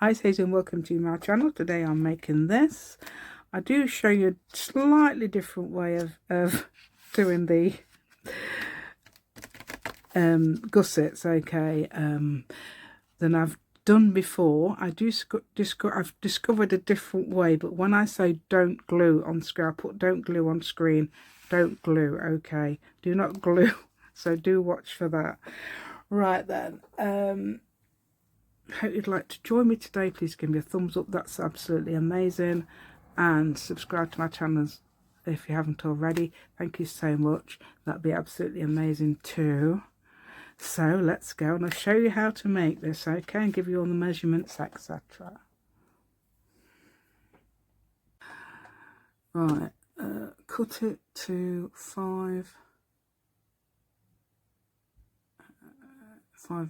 Hi Sage and welcome to my channel. Today I'm making this. I do show you a slightly different way of doing the gussets, okay, than I've done before. I've discovered a different way, but when I say don't glue on screen, I put don't glue on screen, don't glue, okay, do not glue. So do watch for that. Right then, hope you'd like to join me today. Please give me a thumbs up, that's absolutely amazing, and subscribe to my channel if you haven't already. Thank you so much, that'd be absolutely amazing too. So let's go and I'll show you how to make this, okay, and give you all the measurements, etc. Right, cut it to 5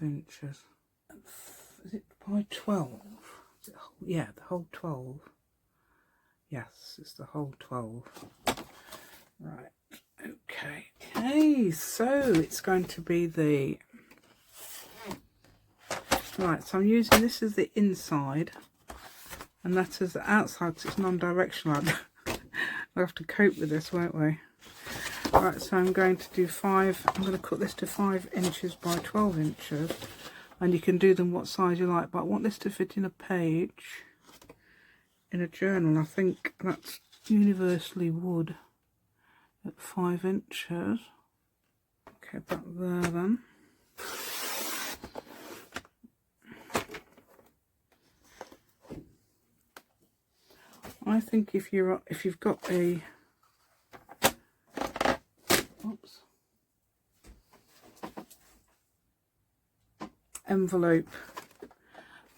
inches. Is it by 12? Is it, yeah, the whole 12. Yes, it's the whole 12. Right, okay, so it's going to be the... Right, so I'm using this as the inside, and that is the outside because it's non-directional. We'll have to cope with this, won't we? Right, so I'm going to do 5, I'm going to cut this to 5 inches by 12 inches. And you can do them what size you like, but I want this to fit in a page in a journal. I think that's universally wood at 5 inches. Okay, back there then. I think if you've got a envelope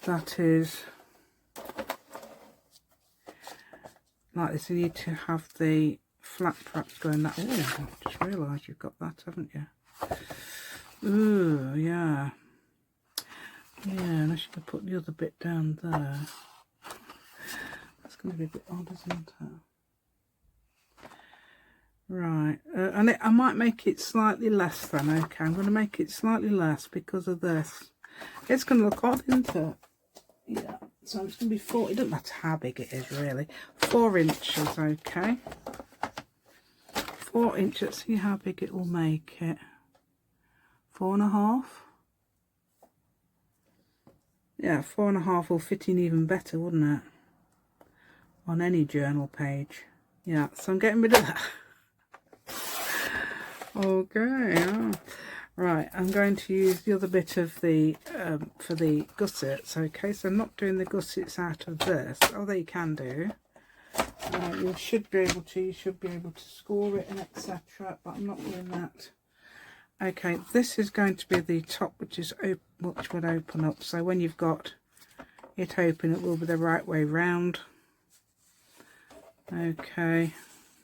that is like this, you need to have the flap perhaps going that. Oh, I've just realised you've got that, haven't you? Ooh, yeah, unless you can put the other bit down there. That's going to be a bit odd, isn't it? Right, and I might make it slightly less then. Okay, I'm going to make it slightly less because of this. It's going to look odd, isn't it? Yeah, so it's going to be 4, it doesn't matter how big it is really. 4 inches, okay. 4 inches, see how big it will make it. 4.5. Yeah, 4.5 will fit in even better, wouldn't it? On any journal page. Yeah, so I'm getting rid of that. Okay, yeah. Right, I'm going to use the other bit of the for the gussets. Okay, so I'm not doing the gussets out of this, although you can do. You should be able to score it and etc. But I'm not doing that. Okay, this is going to be the top, which would open up. So when you've got it open, it will be the right way round. Okay,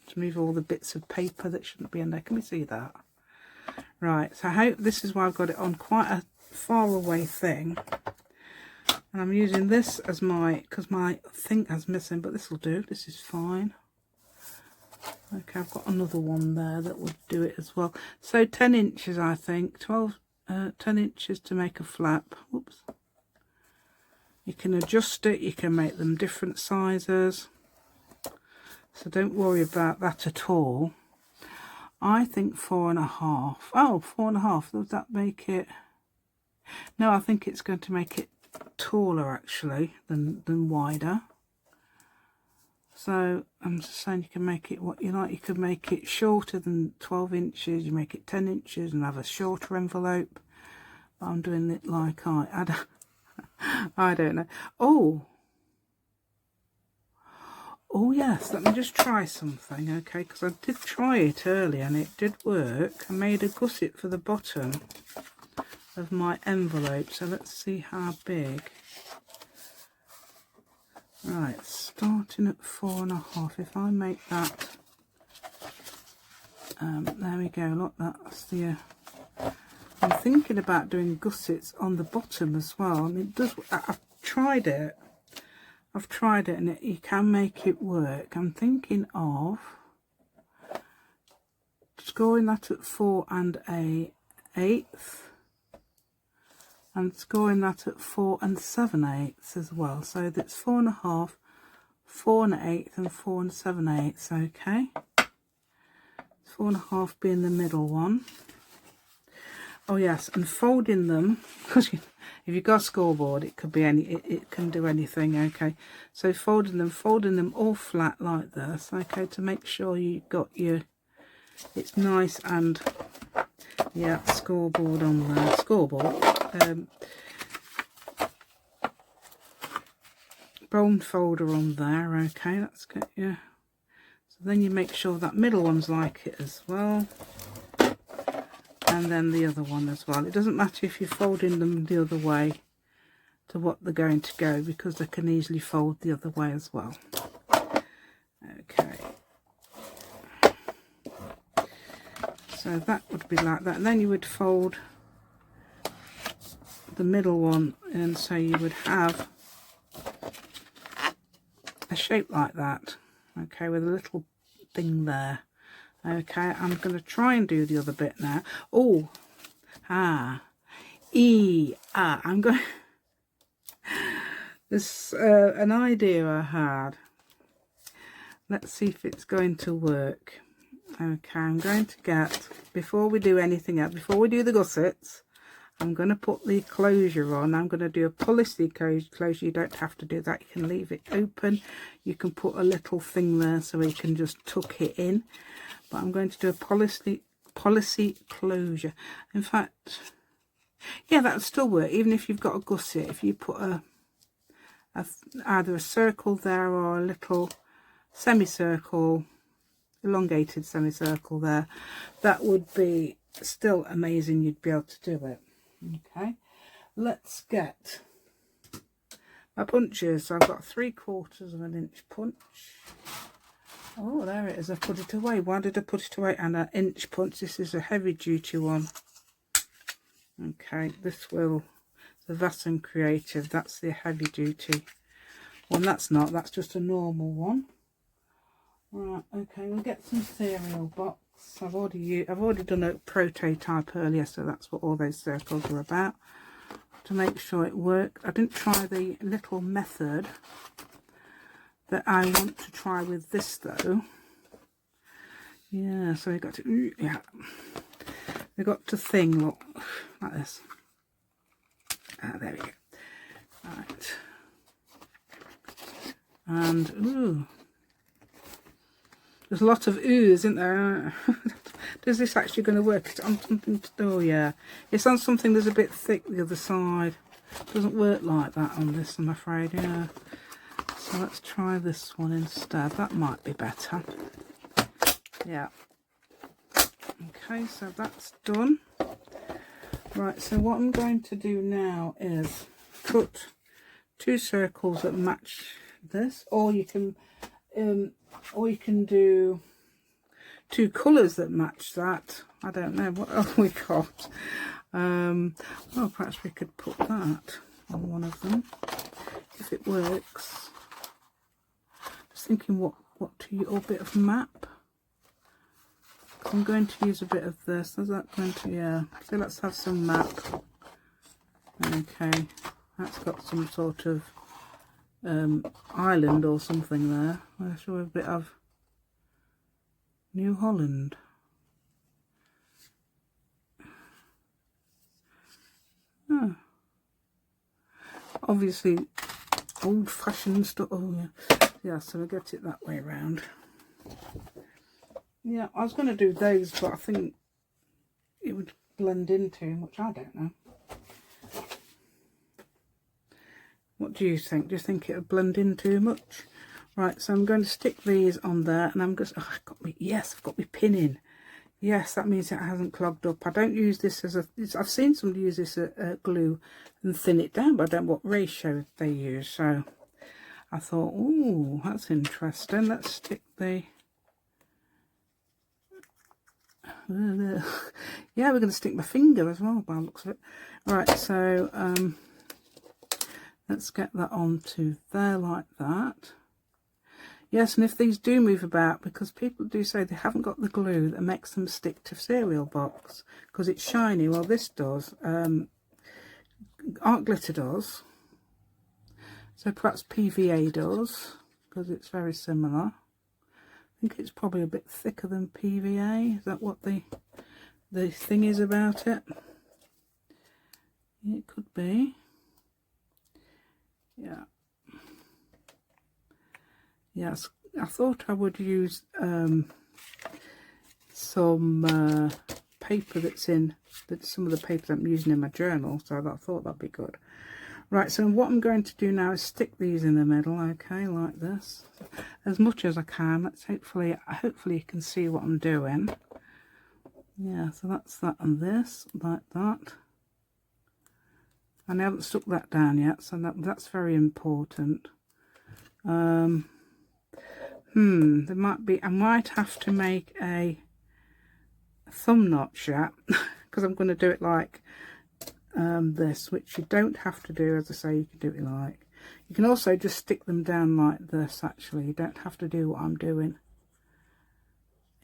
to remove all the bits of paper that shouldn't be in there. Can we see that? Right, so I hope this is why I've got it on quite a far away thing. And I'm using this as because my thing is missing, but this will do. This is fine. Okay, I've got another one there that would do it as well. So 10 inches, I think. 10 inches to make a flap. Whoops. You can adjust it. You can make them different sizes. So don't worry about that at all. I think 4.5. Oh, 4.5. Does that make it? No, I think it's going to make it taller actually than wider. So I'm just saying you can make it what you like. You could make it shorter than 12 inches. You make it 10 inches and have a shorter envelope. But I'm doing it like I don't know. Oh yes, let me just try something, okay, because I did try it earlier and it did work. I made a gusset for the bottom of my envelope, so let's see how big. Right, starting at 4.5, if I make that, there we go, look, that's the, I'm thinking about doing gussets on the bottom as well, and it does, I've tried it and you can make it work. I'm thinking of scoring that at 4 1/8 and scoring that at 4 7/8 as well. So that's 4 1/2, 4 1/8 and 4 7/8. Okay, 4 1/2 being the middle one. Oh yes, and folding them, because if you've got a scoreboard, it could be it can do anything. Okay, so folding them all flat like this. Okay, to make sure you've got it's nice and yeah, scoreboard on there. Scoreboard. Bone folder on there. Okay, that's good. Yeah. So then you make sure that middle one's like it as well, and then the other one as well. It doesn't matter if you're folding them the other way to what they're going to go, because they can easily fold the other way as well. Okay. So that would be like that, and then you would fold the middle one, and so you would have a shape like that. Okay, with a little thing there. Okay, I'm going to try and do the other bit now. Oh, I'm going. There's an idea I had. Let's see if it's going to work. Okay, I'm going to get, before we do anything else, before we do the gussets, I'm going to put the closure on. I'm going to do a policy closure. You don't have to do that. You can leave it open. You can put a little thing there so you can just tuck it in. But I'm going to do a policy closure. In fact, yeah, that would still work. Even if you've got a gusset, if you put either a circle there or a little semicircle, elongated semicircle there, that would be still amazing. You'd be able to do it. Okay, let's get my punches. So I've got 3/4 inch punch. Oh, there it is. I've put it away. Why did I put it away? And an inch punch. This is a heavy duty one. Okay, this will, the Vassen Creative, that's the heavy duty one. That's not, that's just a normal one. Right, okay, we'll get some cereal box. I've already done a prototype earlier, so that's what all those circles are about, to make sure it worked. I didn't try the little method that I want to try with this though. Yeah, so we got to, yeah, we got to thing, look, like this. There we go. Right. And ooh, there's a lot of oohs, isn't there? Is this actually going to work? It's on something. Oh yeah, it's on something that's a bit thick the other side. Doesn't work like that on this, I'm afraid. Yeah. So let's try this one instead. That might be better. Yeah. Okay, so that's done. Right, so what I'm going to do now is cut 2 circles that match this, or you can do 2 colours that match that. I don't know what else we got. Well, perhaps we could put that on one of them if it works. Just thinking what to use, or a bit of map. I'm going to use a bit of this. Is that going to, yeah. So let's have some map. Okay, that's got some sort of island or something there. I'll show a bit of New Holland. Oh. Obviously old-fashioned stuff. Oh yeah, yeah. So we get it that way around. Yeah, I was going to do those, but I think it would blend in too much. I don't know. What do you think? Do you think it would blend in too much? Right, so I'm going to stick these on there, and I'm just, oh, I've got my pin in. Yes, that means it hasn't clogged up. I don't use this as a, I've seen somebody use this glue and thin it down, but I don't know what ratio they use. So I thought, ooh, that's interesting. Let's stick the, yeah, we're going to stick my finger as well by the looks of it. Right, so let's get that onto there like that. Yes, and if these do move about, because people do say they haven't got the glue that makes them stick to cereal box because it's shiny. Well, this does. art glitter does. So perhaps PVA does, because it's very similar. I think it's probably a bit thicker than PVA. Is that what the thing is about it? It could be. Yeah. Yes, I thought I would use some paper that's some of the paper that I'm using in my journal, so I thought that'd be good. Right, so what I'm going to do now is stick these in the middle, okay, like this, as much as I can. Let's hopefully you can see what I'm doing. Yeah, so that's that and this, like that. And I haven't stuck that down yet, so that's very important. There might be, I might have to make a thumb notch yet, because I'm going to do it like this, which you don't have to do. As I say, you can do it like, you can also just stick them down like this. Actually, you don't have to do what I'm doing.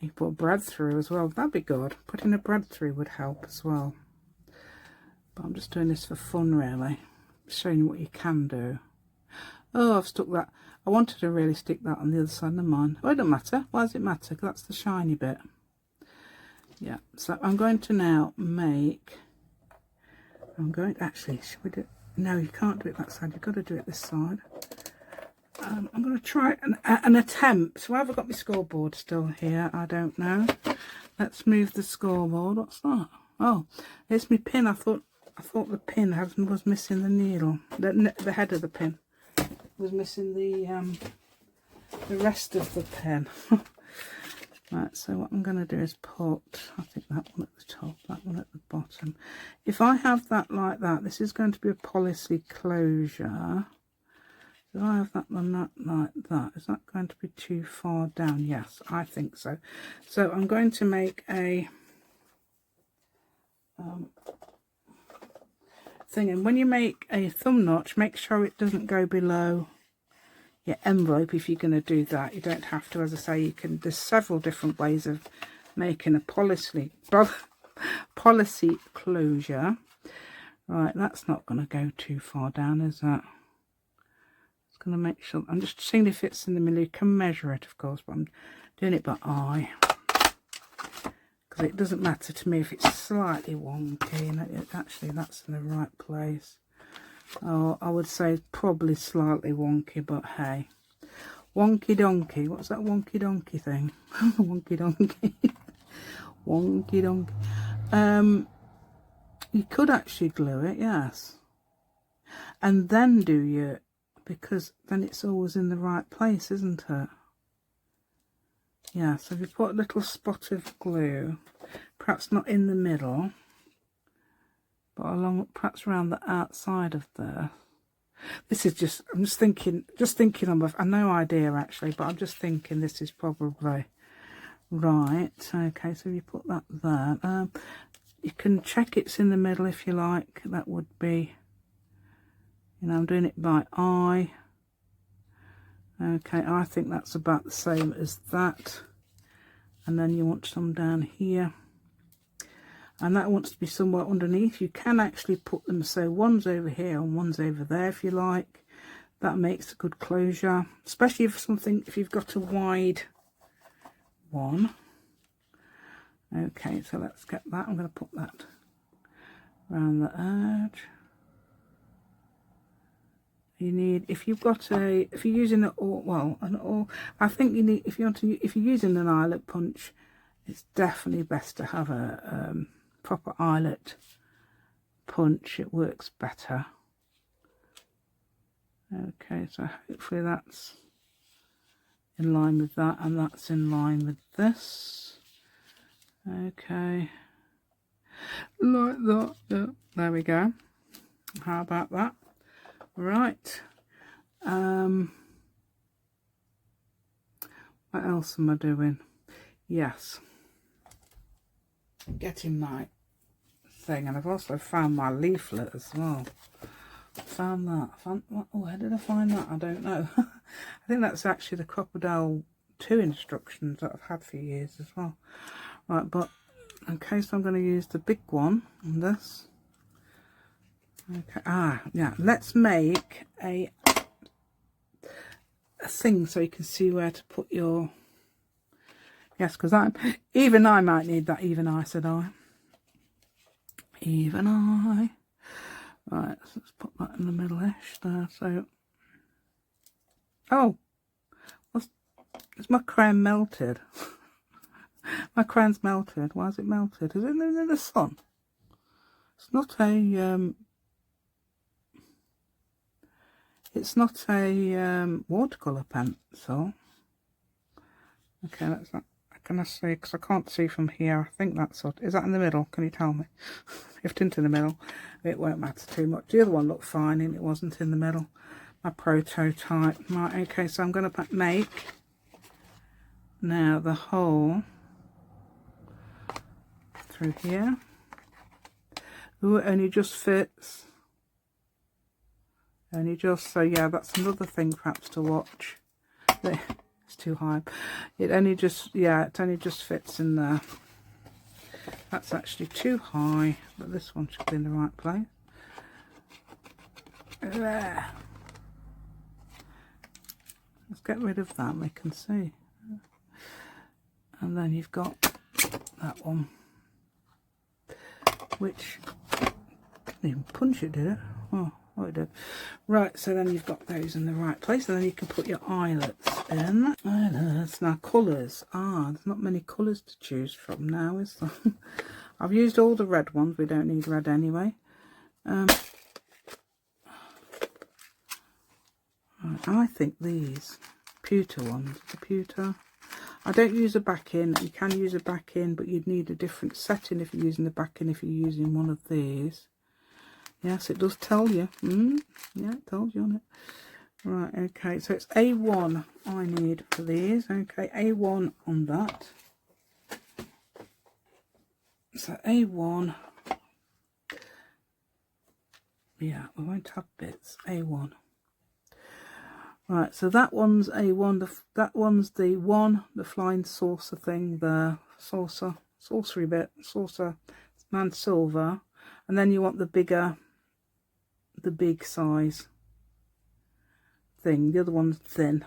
You put a brad through as well, that'd be good. Putting a brad through would help as well, but I'm just doing this for fun really, showing you what you can do. Oh, I've stuck that. I wanted to really stick that on the other side of mine. Oh, it doesn't matter. Why does it matter? Because that's the shiny bit. Yeah, so I'm going to now make, actually, should we do it? No, you can't do it that side. You've got to do it this side. I'm going to try an attempt. Why have I got my scoreboard still here? I don't know. Let's move the scoreboard. What's that? Oh, it's my pin. I thought the pin was missing the needle. The head of the pin was missing the rest of the pen. Right, so what I'm going to do is put, I think that one at the top, that one at the bottom. If I have that like that, this is going to be a policy closure. If I have that one like that, is that going to be too far down? Yes, I think so. So I'm going to make a thing, and when you make a thumb notch, make sure it doesn't go below your envelope. If you're going to do that, you don't have to. As I say, you can, there's several different ways of making a policy closure. Right, that's not going to go too far down, is that? It's going to make sure, I'm just seeing if it's in the middle. You can measure it, of course, but I'm doing it by eye, because it doesn't matter to me if it's slightly wonky. And actually, that's in the right place. Oh, I would say probably slightly wonky, but hey. Wonky donkey. What's that wonky donkey thing? Wonky donkey. Wonky donkey. You could actually glue it, yes. And then do your, because then it's always in the right place, isn't it? Yeah, so if you put a little spot of glue, perhaps not in the middle, but along, perhaps around the outside of there. This is just, I'm just thinking I've no idea actually, but I'm just thinking this is probably right. Okay, so you put that there. You can check it's in the middle if you like. That would be, you know, I'm doing it by eye. Okay, I think that's about the same as that. And then you want some down here. And that wants to be somewhere underneath. You can actually put them, so one's over here and one's over there if you like. That makes a good closure, especially if you've got a wide one. Okay, so let's get that. I'm going to put that around the edge. You need, if you're using it all, well, I think you need, if you're using an eyelet punch, it's definitely best to have a proper eyelet punch. It works better. Okay, so hopefully that's in line with that, and that's in line with this. Okay, like that. Yeah, there we go. How about that? Right. What else am I doing? Yes, getting my thing, and I've also found my leaflet as well. Found that. Oh, where did I find that? I don't know. I think that's actually the Crocodile 2 instructions that I've had for years as well. Right, but okay, so I'm going to use the big one on this. Okay, yeah, let's make a thing so you can see where to put your, yes, because even I might need that, even I, said I. Even I. Right, so let's put that in the middle-ish there, so, oh, is my crayon melted? My crayon's melted. Why is it melted? Is it in the sun? It's not a watercolour pencil. Okay, that's not. Can I see? Because I can't see from here. I think that's what. Is that in the middle? Can you tell me? If it's into the middle, it won't matter too much. The other one looked fine and it wasn't in the middle. My prototype. Right, okay, so I'm going to make now the hole through here. Ooh, it only just fits. Only just, so yeah, that's another thing perhaps to watch. It's too high. It only just, yeah, it only just fits in there. That's actually too high, but this one should be in the right place. There. Let's get rid of that, we can see. And then you've got that one, which didn't even punch it, did it? Oh, it did. Right, so then you've got those in the right place, and then you can put your eyelets in. Eyelets. Now, colours. There's not many colours to choose from now, is there? I've used all the red ones. We don't need red anyway. I think these pewter ones, the pewter. I don't use a back-in. You can use a back-in, but you'd need a different setting if you're using the back-in, if you're using one of these. Yes, it does tell you. Yeah, it tells you on it. Right, okay, so it's A1 I need for these. Okay, A1 on that. So A1. Yeah, we won't have bits. A1. Right, so that one's A1. That one's the one, the flying saucer thing, the saucery bit, saucer, and silver. And then you want the bigger, the big size thing. The other one's thin.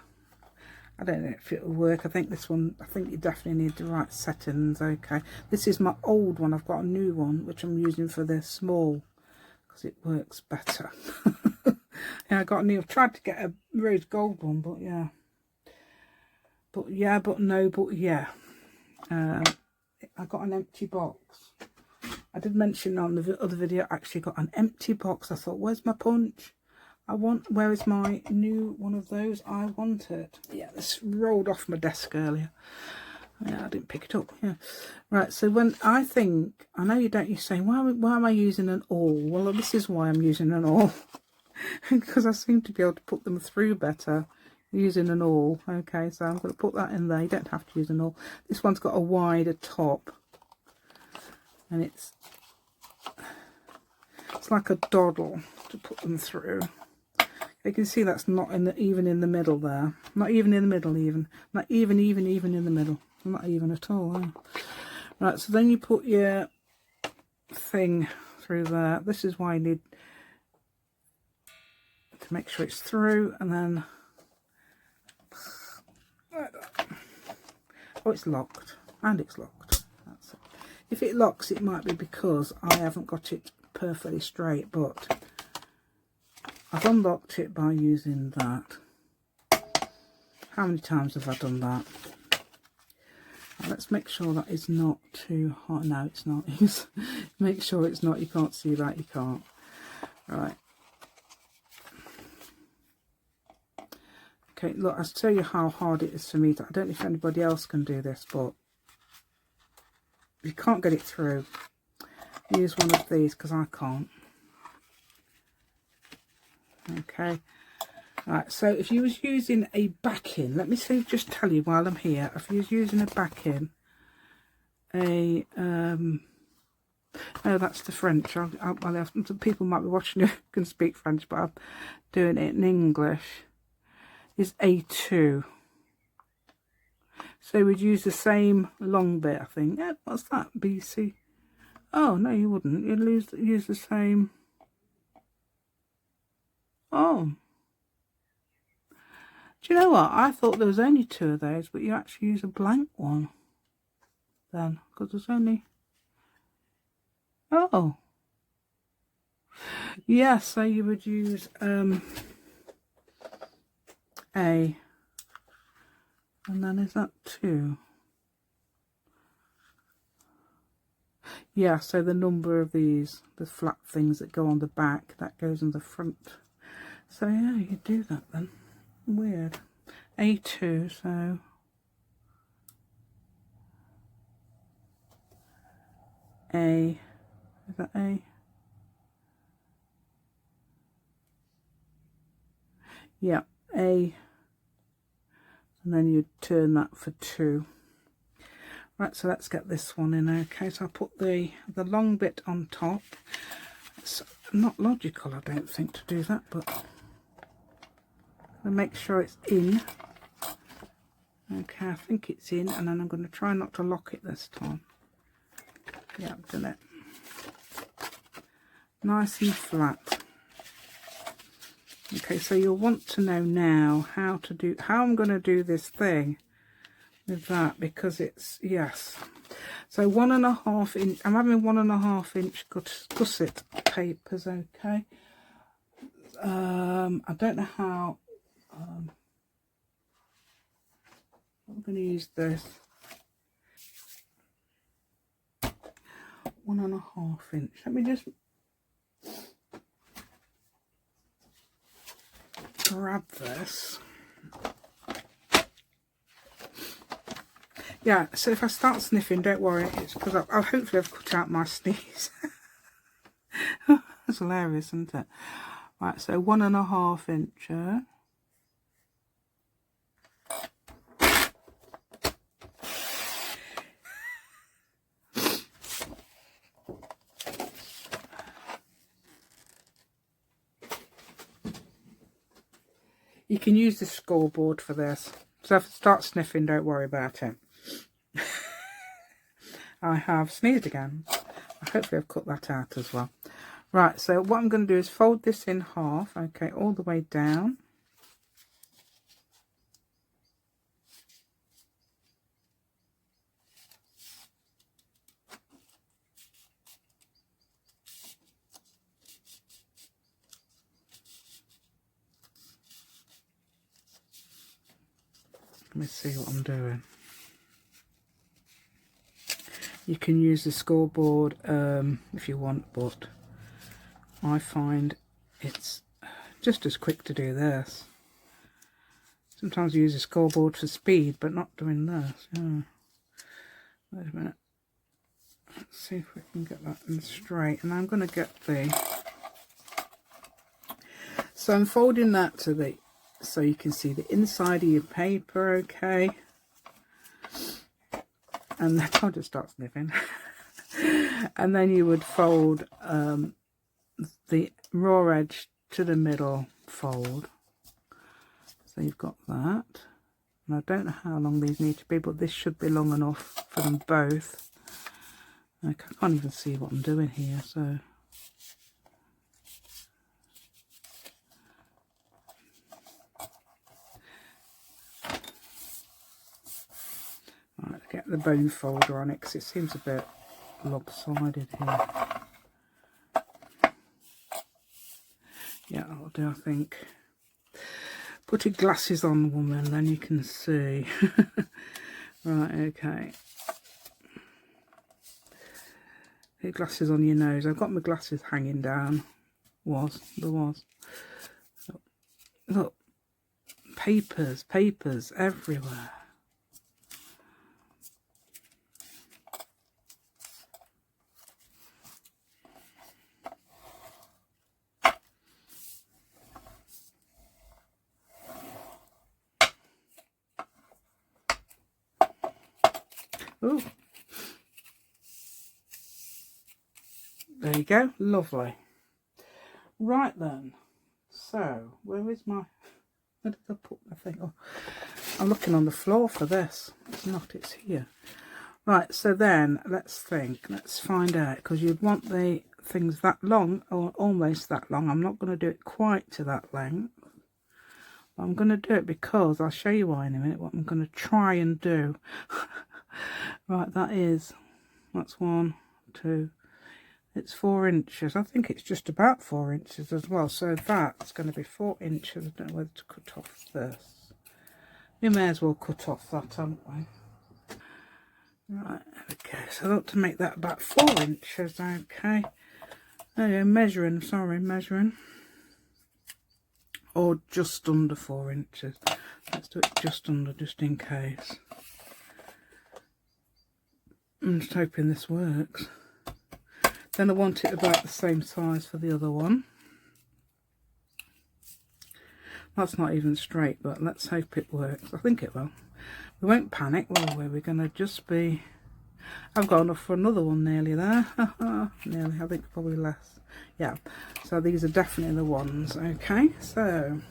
I don't know if it'll work. I think this one, I think you definitely need the right settings. Okay, this is my old one. I've got a new one which I'm using for the small because it works better. Yeah, I got a new. I've tried to get a rose gold one, but yeah, but no, but yeah. I got an empty box. I did mention on the other video, I actually got an empty box. I thought, where's my punch? Where is my new one of those? I want it. Yeah, this rolled off my desk earlier. Yeah, I didn't pick it up. Yeah. Right, so when I think, I know you don't, you say, why am I using an awl? Well, this is why I'm using an awl. Because I seem to be able to put them through better using an awl. Okay, so I'm going to put that in there. You don't have to use an awl. This one's got a wider top. And it's like a doddle to put them through. You can see that's not even in the middle there. Not even in the middle even. Not even in the middle. Not even at all. Right, so then you put your thing through there. This is why you need to make sure it's through, and then oh, it's locked, and it's locked. That's it. If it locks, it might be because I haven't got it perfectly straight, but I've unlocked it by using that. How many times have I done that? Now, let's make sure that is not too hot. No, it's not. Make sure it's not. You can't see that. You can't. Right. Okay, look, I'll tell you how hard it is for me. I don't know if anybody else can do this, but if you can't get it through, use one of these, because I can't. Okay. Right, so if you was using a backing, let me just tell you while I'm here, if you was using a backing, no, that's the French. People might be watching who can speak French, but I'm doing it in English, is A2. So we'd use the same long bit, I think. Yeah, what's that? BC. Oh, no, you wouldn't. You'd use the same. Oh. Do you know what? I thought there was only 2 of those, but you actually use a blank one then, because there's only... Oh. Yeah, so you would use A. And then is that 2? Yeah, so the number of these, the flat things that go on the back, that goes on the front. So yeah, you do that then. Weird. A2, so... A. Is that A? Yeah, A. And then you turn that for 2. Right, so let's get this one in. Okay, so I'll put the long bit on top. It's not logical, I don't think, to do that, but I'll make sure it's in. Okay, I think it's in, and then I'm going to try not to lock it this time. Yeah, I've done it. Nice and flat. Okay, so you'll want to know now how I'm going to do this thing with that, because it's, yes. So 1.5 inch, I'm having 1.5 inch gusset papers, okay. I don't know how, I'm going to use this. 1.5 inch. Let me just grab this. Yeah, so if I start sniffing, don't worry, it's because I'll hopefully have cut out my sneeze. That's hilarious, isn't it? Right, so 1.5 inch. You can use the scoreboard for this. So if I start sniffing, don't worry about it. I have sneezed again. Hopefully I've cut that out as well. Right, so what I'm going to do is fold this in half, okay, all the way down. Let me see what I'm doing. You can use the scoreboard if you want, but I find it's just as quick to do this. Sometimes you use a scoreboard for speed, but not doing this. Yeah. Wait a minute. Let's see if we can get that in straight. And I'm going to get the... So I'm folding that to the... So you can see the inside of your paper, okay? And then I'll just start sniffing. And then you would fold the raw edge to the middle fold. So you've got that. And I don't know how long these need to be, but this should be long enough for them both. I can't even see what I'm doing here, so... Right, get the bone folder on it because it seems a bit lopsided here. Yeah, I'll do, I think. Put your glasses on, woman, then you can see. Right, okay. Put your glasses on your nose. I've got my glasses hanging down. There was. Look, papers everywhere. Ooh. There you go, lovely. Right then, so where is my... Where did I put my thing? Oh, I'm looking on the floor for this. It's not, it's here. Right, so then let's think, let's find out, because you'd want the things that long, or almost that long. I'm not going to do it quite to that length. I'm going to do it because I'll show you why in a minute, what I'm going to try and do. Right, that's 1, 2, it's 4 inches. I think it's just about 4 inches as well. So that's going to be 4 inches. I don't know whether to cut off this. We may as well cut off that, haven't we? Right, there we go. So I want to make that about 4 inches, okay. Oh yeah, measuring, or just under 4 inches. Let's do it just under, just in case. I'm just hoping this works. Then I want it about the same size for the other one. That's not even straight, but let's hope it works. I think it will. We won't panic, will we? We're going to just be... I've got enough for another one nearly there. Nearly, I think probably less. Yeah, so these are definitely the ones. Okay, so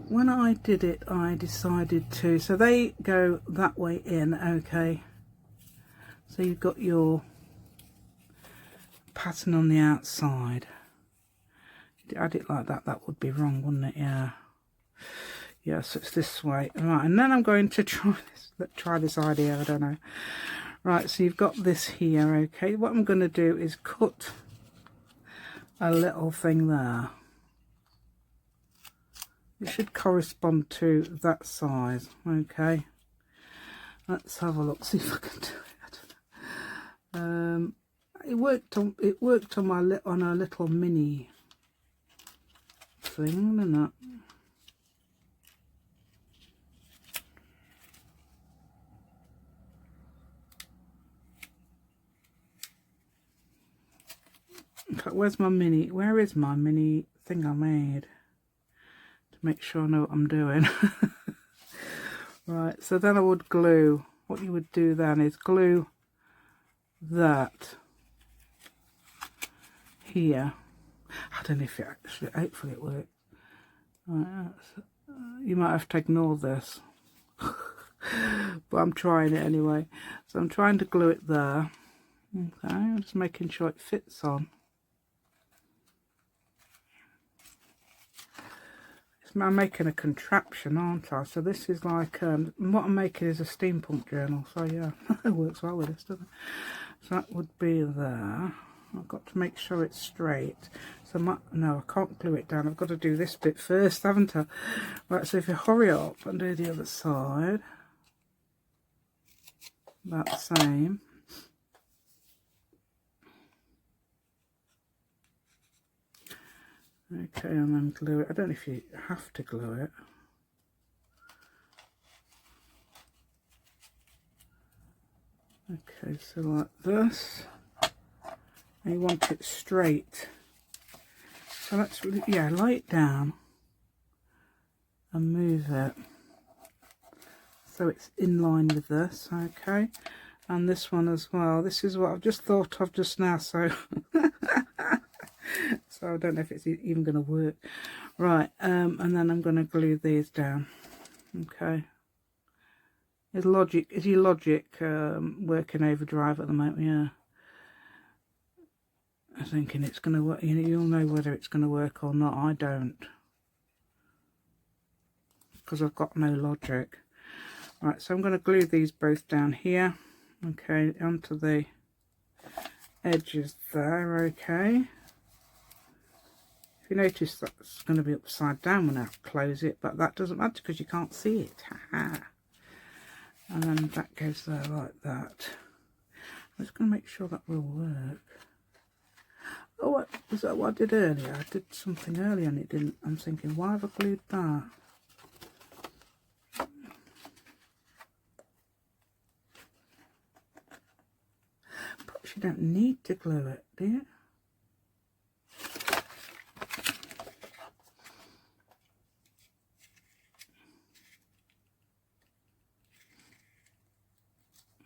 when I did it, I decided to... So they go that way in, okay. So you've got your pattern on the outside. If you add it like that, that would be wrong, wouldn't it? Yeah. Yeah, so it's this way. Right, and then I'm going to try this idea, I don't know. Right, so you've got this here, okay. What I'm going to do is cut a little thing there. It should correspond to that size, okay. Let's have a look, see if I can do it. I don't know. It worked on a little mini thing, didn't it? In fact, where is my mini thing I made? To make sure I know what I'm doing. Right, so then I would glue. What you would do then is glue that here. I don't know if it actually, hopefully it works. Right, you might have to ignore this. But I'm trying it anyway. So I'm trying to glue it there. Okay, I'm just making sure it fits on. I'm making a contraption, aren't I? So this is like, what I'm making is a steampunk journal. So yeah, it works well with this, doesn't it? So that would be there. I've got to make sure it's straight. So no, I can't glue it down. I've got to do this bit first, haven't I? Right, so if you hurry up and do the other side, about the same. Okay, and then glue it. I don't know if you have to glue it. Okay, so like this. And you want it straight. So let's really, yeah, lay it down and move it so it's in line with this, okay? And this one as well. This is what I've just thought of just now, so so I don't know if it's even going to work. Right, and then I'm going to glue these down. Okay. Is your logic working overdrive at the moment? Yeah. I'm thinking it's going to work. You know, you'll know whether it's going to work or not. I don't, because I've got no logic. Right, so I'm going to glue these both down here. Okay, onto the edges there. Okay. If you notice, that's going to be upside down when I close it, but that doesn't matter because you can't see it. And then that goes there like that. I'm just going to make sure that will work. Oh, was that what I did earlier? I did something earlier and it didn't. I'm thinking, why have I glued that? Perhaps you don't need to glue it, do you?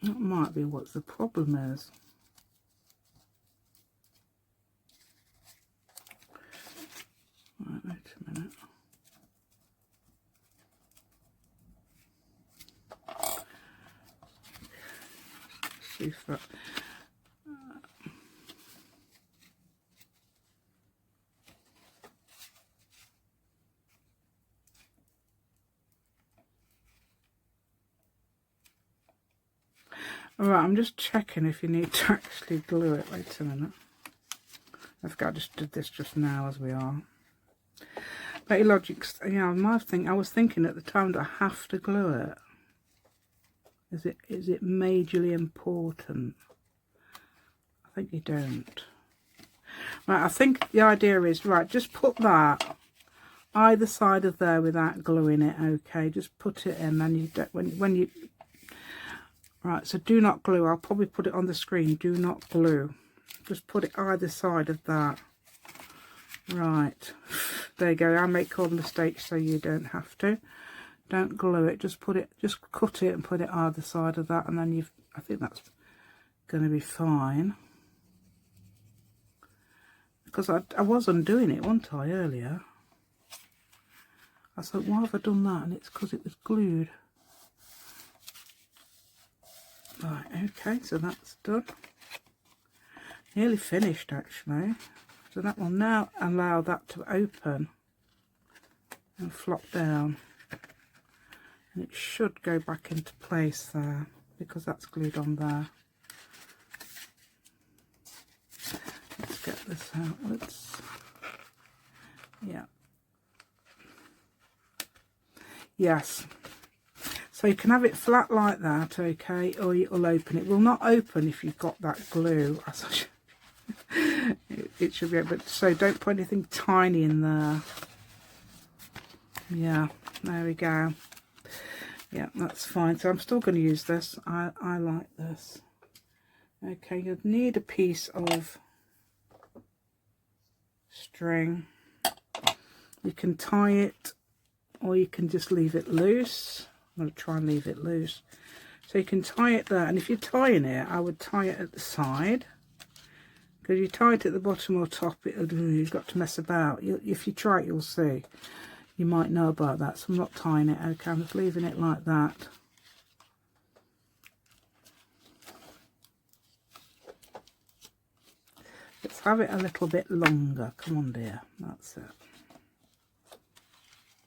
That might be what the problem is. Right, wait a minute. See if that... Alright, I'm just checking if you need to actually glue it. Wait a minute. I forgot I just did this just now as we are. But Logics, yeah, I was thinking at the time, do I have to glue it? Is it majorly important? I think you don't. Right, I think the idea is, right, just put that either side of there without gluing it, okay? Just put it in, and you don't, when you... Right, so do not glue. I'll probably put it on the screen. Do not glue. Just put it either side of that. Right, there you go. I make all the mistakes so you don't have to. Don't glue it. Just put it, just cut it and put it either side of that, and then I think that's going to be fine. Because I was undoing it, wasn't I, earlier? I thought, why have I done that? And it's because it was glued. Right, okay, so that's done. Nearly finished, actually. So that will now allow that to open and flop down. And it should go back into place there, because that's glued on there. Let's get this out. Yeah. Yes. So you can have it flat like that, okay, or it'll open. It will not open if you've got that glue. It should be able, so don't put anything tiny in there. Yeah, there we go. Yeah, that's fine. So I'm still going to use this. I like this. Okay, you'll need a piece of string. You can tie it, or you can just leave it loose. I'm going to try and leave it loose. So you can tie it there, and if you're tying it, I would tie it at the side. Because you tie it at the bottom or top, you've got to mess about. If you try it, you'll see. You might know about that, so I'm not tying it. Okay, I'm just leaving it like that. Let's have it a little bit longer. Come on, dear. That's it.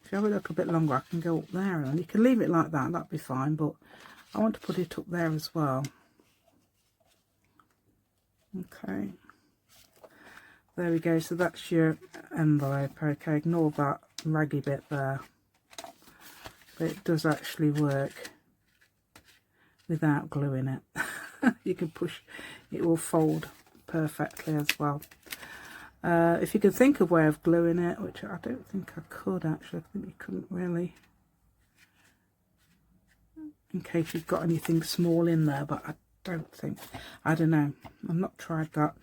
If you have it a little bit longer, I can go up there, and you can leave it like that. That'd be fine, but I want to put it up there as well. Okay. There we go. So that's your envelope. Okay, ignore that raggy bit there. But it does actually work without gluing it. You can push, it will fold perfectly as well. If you can think of a way of gluing it, which I don't think I could actually, I think you couldn't really, in case you've got anything small in there, but I don't think, I don't know, I've not tried that.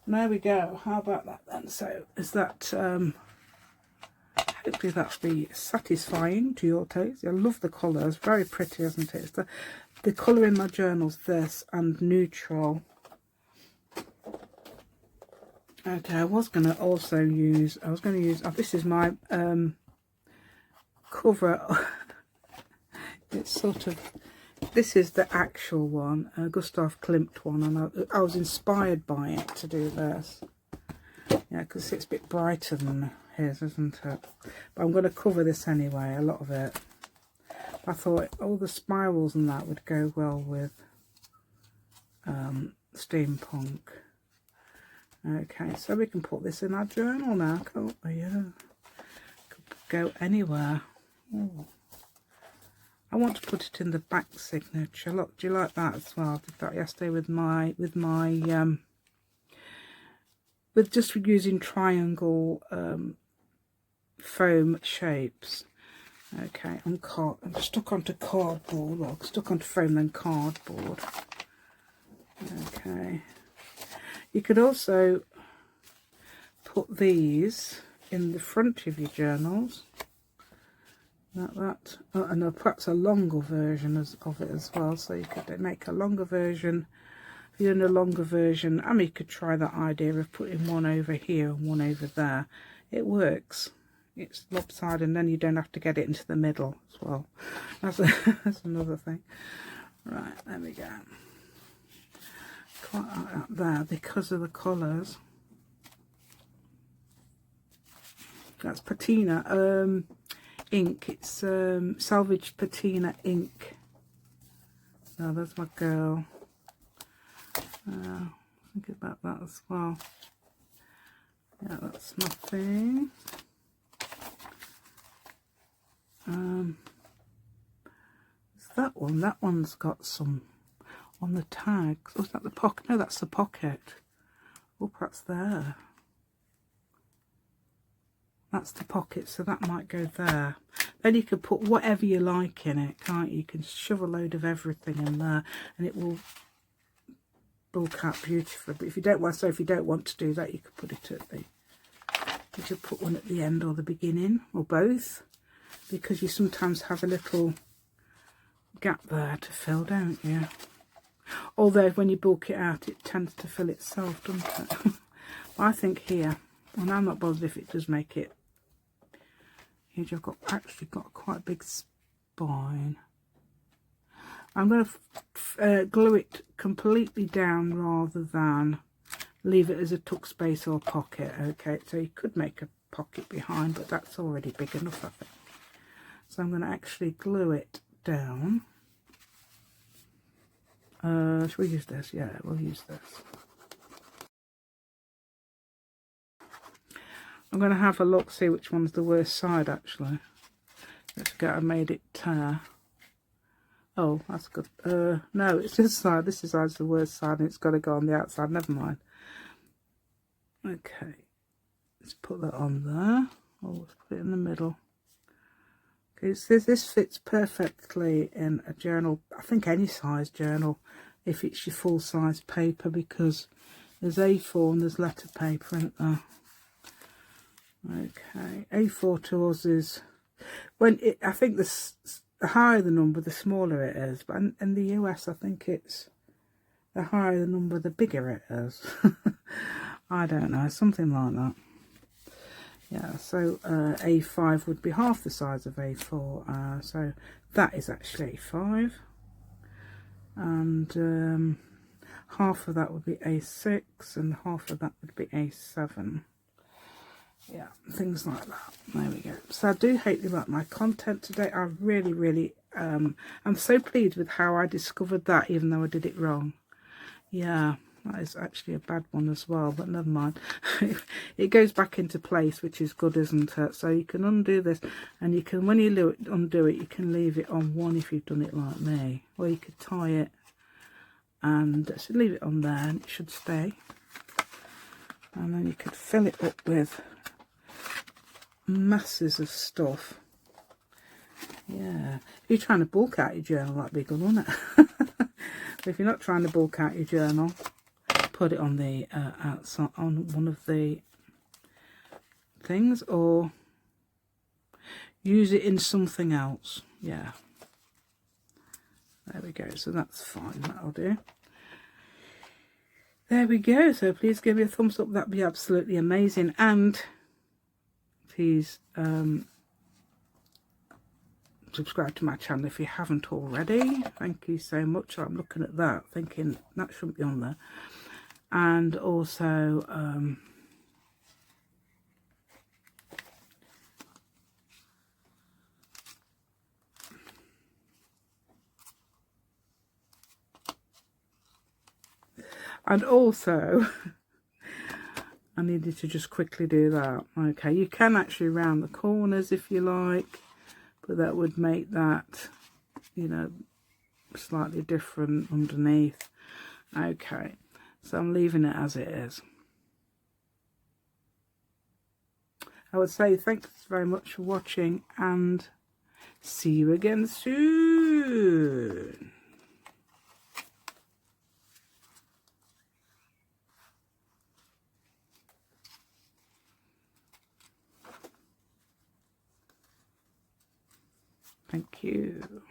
And there we go. How about that then? So is that hopefully that'll be satisfying to your taste. I love the colours, very pretty, isn't it? It's the colour in my journal's this and neutral. Okay, I was going to also use, oh, this is my cover. It's sort of, this is the actual one, Gustav Klimt one, and I was inspired by it to do this. Yeah, because it's a bit brighter than his, isn't it? But I'm going to cover this anyway, a lot of it. I thought all the spirals and that would go well with steampunk. Okay, so we can put this in our journal now, can't we? Yeah, could go anywhere. Ooh. I want to put it in the back signature. Look, do you like that as well? I did that yesterday with just using triangle foam shapes. Okay, I'm stuck onto cardboard. Well, stuck onto foam then cardboard. Okay. You could also put these in the front of your journals. Like that. Oh, and perhaps a longer version of it as well. So you could make a longer version. If you're in a longer version, I mean, you could try that idea of putting one over here and one over there. It works. It's lopsided, and then you don't have to get it into the middle as well. That's another thing. Right, there we go. Quite like that there because of the colours. That's patina ink. It's salvage patina ink. Oh, there's my girl. Think about that as well. Yeah, that's nothing. It's that one. That one's got some on the tags. Oh, is that the pocket? No, that's the pocket. Oh, that's there. That's the pocket, so that might go there. Then you can put whatever you like in it, can't you? You can shove a load of everything in there and it will bulk out beautifully. But if you don't want, so if you don't want to do that, you could put it at the, you could put one at the end or the beginning, or both, because you sometimes have a little gap there to fill, don't you? Although when you bulk it out, it tends to fill itself, doesn't it? I think here, and I'm not bothered if it does make it huge. I've actually got quite a big spine. I'm going to glue it completely down rather than leave it as a tuck space or pocket. Okay, so you could make a pocket behind, but that's already big enough, I think. So I'm going to actually glue it down. Shall we use this? Yeah, we'll use this. I'm going to have a look, see which one's the worst side, actually. Let's get, I made it tear. Oh, that's good. No, it's this side. This is the worst side, and it's got to go on the outside. Never mind. Okay, let's put that on there. Oh, let's put it in the middle. Okay, so this fits perfectly in a journal. I think any size journal, if it's your full size paper, because there's A4 and there's letter paper, isn't there? Okay, A4 to us is, when it, I think the higher the number, the smaller it is. But in the US, I think it's the higher the number, the bigger it is. I don't know, something like that. Yeah, so A5 would be half the size of A4. So that is actually A5. And half of that would be A6, and half of that would be A7. Yeah, things like that. There we go. So I do hope you like my content today. I really I'm so pleased with how I discovered that, even though I did it wrong. Yeah, that is actually a bad one as well, but never mind. It goes back into place, which is good, isn't it? So you can undo this, and you can, when you undo it, you can leave it on one if you've done it like me, or you could tie it and just leave it on there and it should stay. And then you could fill it up with masses of stuff. Yeah, if you're trying to bulk out your journal, that'd be good, wouldn't it? But if you're not trying to bulk out your journal, put it on the outside, on one of the things, or use it in something else. Yeah, there we go. So that's fine, that'll do. There we go. So please give me a thumbs up, that'd be absolutely amazing. And please subscribe to my channel if you haven't already. Thank you so much. I'm looking at that thinking that shouldn't be on there. And also I needed to just quickly do that. Okay, you can actually round the corners if you like, but that would make that, you know, slightly different underneath. Okay, so I'm leaving it as it is. I would say thanks very much for watching, and see you again soon. Thank you.